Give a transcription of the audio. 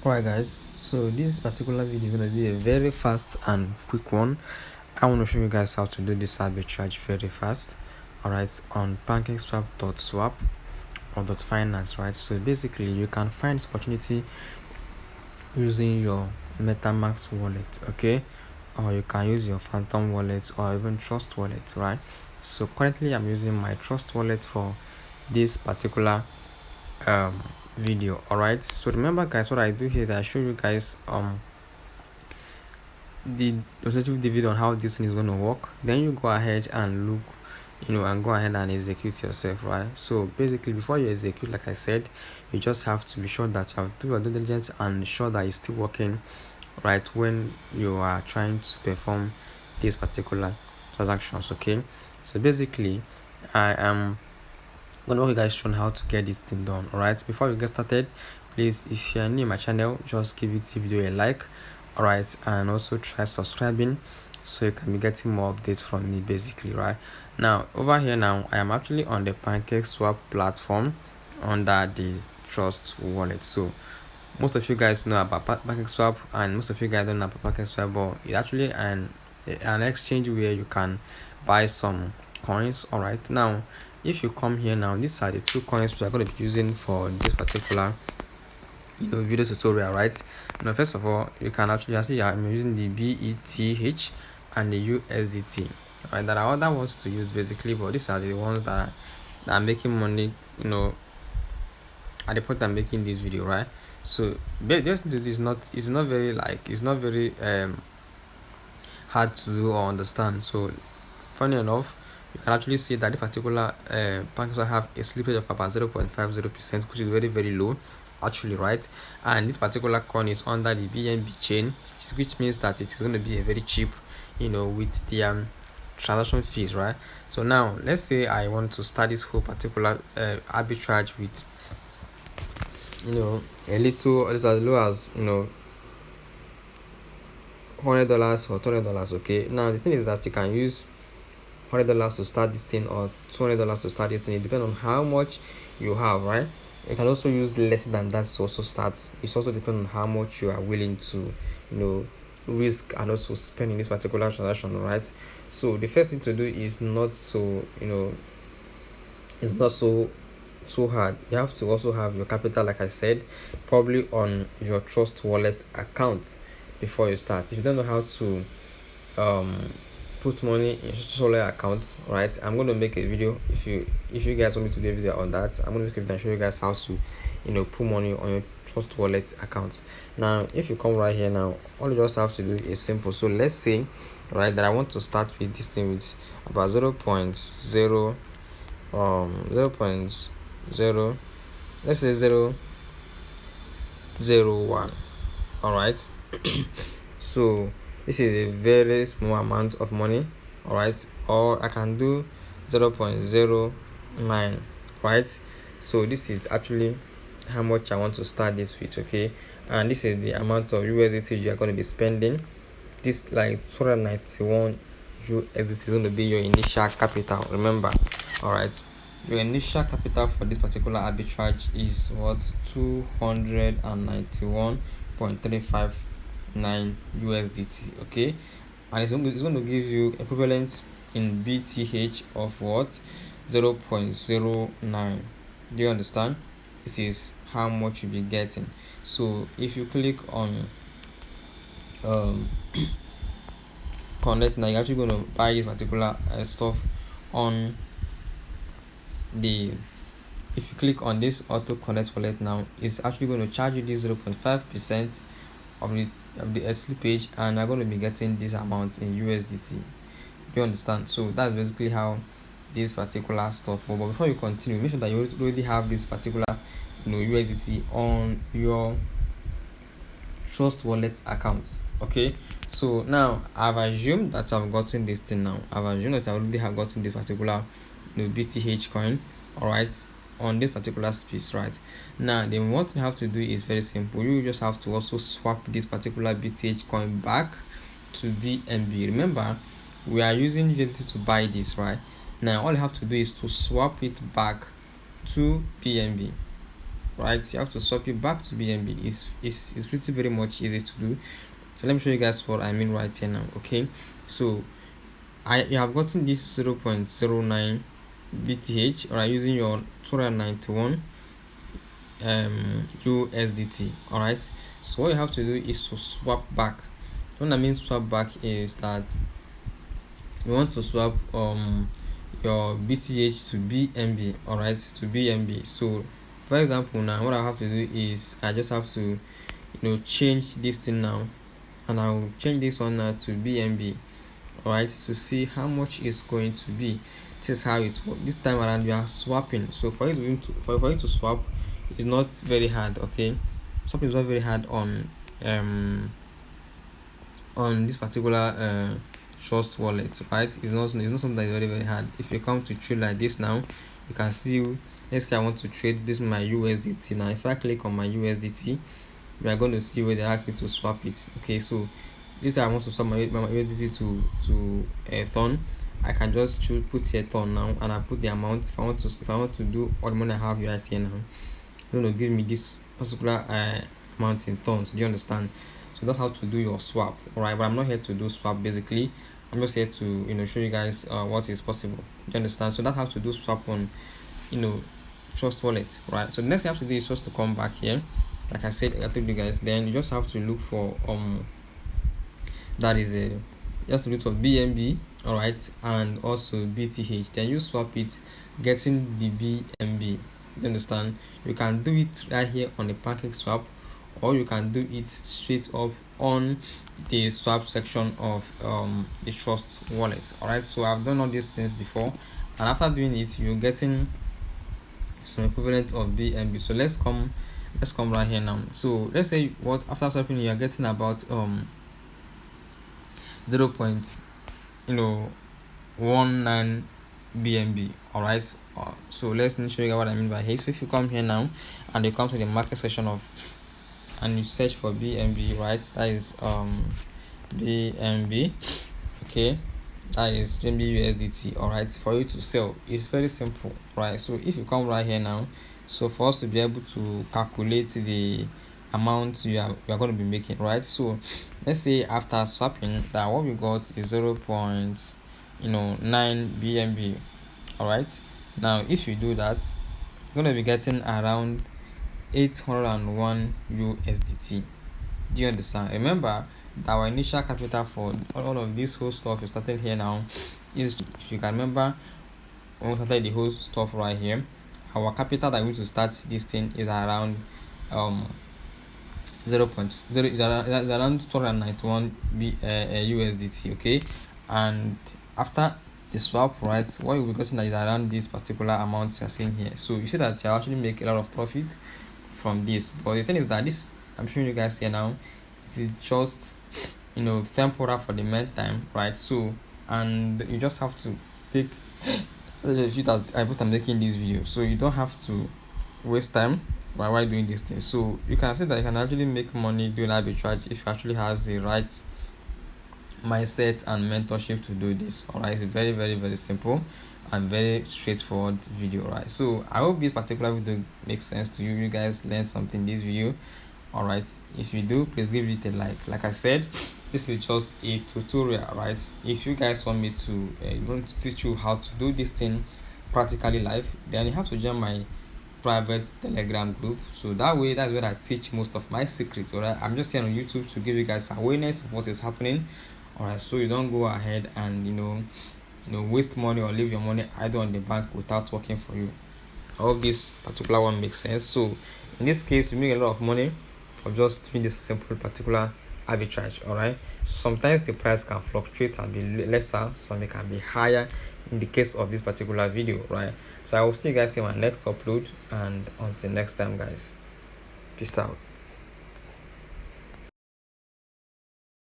Alright guys, so this particular video is going to be a very fast and quick one. I want to show you guys how to do this arbitrage very fast. Alright, on pancakeswap.swap or .finance, right? So basically you can find this opportunity using your MetaMask wallet, okay? Or you can use your Phantom wallet or even Trust wallet, right? So currently I'm using my Trust wallet for this particular video. Alright, so remember guys, what I do here is I show you guys the objective video on how this thing is going to work. Then you go ahead and look, and go ahead and execute yourself, right? So basically before you execute, like I said, you just have to be sure that you have to do your due diligence and sure that it's still working right when you are trying to perform these particular transactions. Okay, so basically I am going to walk you guys through how to get this thing done. All right, before we get started, please, if you're new to my channel, just give this video a like. All right, and also try subscribing so you can be getting more updates from me basically. Right now, over here now, I am actually on the pancakeswap platform under the Trust wallet. So most of you guys know about pancakeswap and most of you guys don't know about pancakeswap, but it's actually an exchange where you can buy some coins. All right, now if you come here now, these are the two coins we are going to be using for this particular video tutorial. Right now, first of all, you can actually see I'm using the BETH and the USDT. Right, there are other ones to use basically, but these are the ones that are making money at the point I'm making this video, right? So just to this, it's not very hard to do or understand. So funny enough, you can actually see that the particular pancakes have a slippage of about 0.50%, which is very, very low actually, right? And this particular coin is under the BNB chain, which means that it is going to be a very cheap, with the transaction fees, right? So now let's say I want to start this whole particular arbitrage with a little as low as $100 or $200. Okay, now the thing is that you can use $100 to start this thing or $200 to start this thing. It depends on how much you have, right? You can also use less than that to also start. It's also depends on how much you are willing to risk and also spend in this particular transaction, right? So the first thing to do is not so it's not so hard. You have to also have your capital, like I said, probably on your Trust wallet account before you start. If you don't know how to put money in your Trust wallet account, right, I'm going to make a video. If you guys want me to do a video on that, I'm going to make a video and show you guys how to put money on your Trust wallet account. Now if you come right here now, all you just have to do is simple. So let's say right that I want to start with this thing with about 0.0 let's say 0.001. all right. So this is a very small amount of money, all right, or I can do 0.09, right? So this is actually how much I want to start this with. Okay, and this is the amount of USDT you are going to be spending. This like 291 USDT is going to be your initial capital, remember. All right, your initial capital for this particular arbitrage is what 291.359 USDT. Okay, and it's going to give you equivalent in BTH of what 0.09. do you understand? This is how much you'll be getting. So if you click on connect now, you're actually going to buy this particular stuff on the if you click on this auto connect wallet now, it's actually going to charge you this 0.5% of the slippage, and you're going to be getting this amount in USDT. Do you understand? So that's basically how this particular stuff works. But before you continue, make sure that you already have this particular USDT on your Trust wallet account. Okay, so now I've assumed that I've gotten this thing now. I've assumed that I already have gotten this particular BTH coin, all right, on this particular space. Right now, then what you have to do is very simple. You just have to also swap this particular BTH coin back to BNB. Remember, we are using USDT to buy this, right? Now all you have to do is to swap it back to BNB. right? You have to swap it back to BNB. It's pretty very much easy to do. So let me show you guys what I mean right here now. Okay, so you have gotten this 0.09 BTH, or using your 291 USDT. All right, so what you have to do is to swap back. What I mean swap back is that you want to swap your BTH to BNB. All right, to BNB. So for example, now what I have to do is I just have to change this thing now, and I'll change this one now to BNB. All right, to see how much it's going to be. This is how it works. This time around we are swapping. So for you to swap, it's not very hard. Okay, swapping is not very hard on this particular trust wallet, right? It's not something that is very very hard. If you come to trade like this now, you can see, let's say I want to trade this my USDT. Now if I click on my USDT, we are going to see where they ask me to swap it. Okay, so this I want to swap my USDT to a Thon. I can just put here Thon now, and I put the amount. If I want to do all the money I have right here now, it's going to give me this particular amount in Thons. Do you understand? So that's how to do your swap. All right, but I'm not here to do swap. Basically, I'm just here to show you guys what is possible. Do you understand? So that's how to do swap on Trust Wallet. Right. So the next thing you have to do is just to come back here. Like I said, I told you guys. Then you just have to look for that is you have to look for BNB. All right, and also BTH. Then you swap it, getting the BNB. You understand? You can do it right here on the pancake swap, or you can do it straight up on the swap section of the Trust Wallet. All right, so I've done all these things before, and after doing it, you're getting some equivalent of BNB. So let's come right here now. So let's say what after swapping you are getting about 0.19 BNB. All right, so let me show you what I mean by here. So if you come here now and you come to the market section and you search for BNB, right? That is BNB. Okay, that is BNB USDT. All right, for you to sell, it's very simple, right? So if you come right here now, so for us to be able to calculate the amount we are going to be making, right? So let's say after swapping that what we got is 0.9 BNB. All right, now if you do that, you're going to be getting around 801 USDT. Do you understand? Remember that our initial capital for all of this whole stuff we started here now is, if you can remember, when we started the whole stuff right here, our capital that we need to start this thing is around 0.0 is around 291 USDT. Okay, and after the swap, right, what you'll be getting is around this particular amount you are seeing here. So you see that you actually make a lot of profit from this. But the thing is that this I'm showing you guys here now, it is just temporal for the meantime, right? So, and you just have to take the sheet that I put on making this video, so you don't have to waste time while doing this thing. So you can see that you can actually make money doing arbitrage if you actually has the right mindset and mentorship to do this. All right, it's very very very simple and very straightforward video, right? So I hope this particular video makes sense to you. You guys learned something in this video. All right, if you do, please give it a like I said, this is just a tutorial, right? If you guys want me to going to teach you how to do this thing practically live, then you have to join my private Telegram group. So that's where I teach most of my secrets. All right, I'm just here on YouTube to give you guys awareness of what is happening. All right, so you don't go ahead and waste money or leave your money idle on the bank without working for you. I hope this particular one makes sense. So in this case, you make a lot of money for just doing this simple particular arbitrage. All right, so sometimes the price can fluctuate and be lesser, some it can be higher in the case of this particular video, right? So I will see you guys in my next upload, and until next time guys, peace out.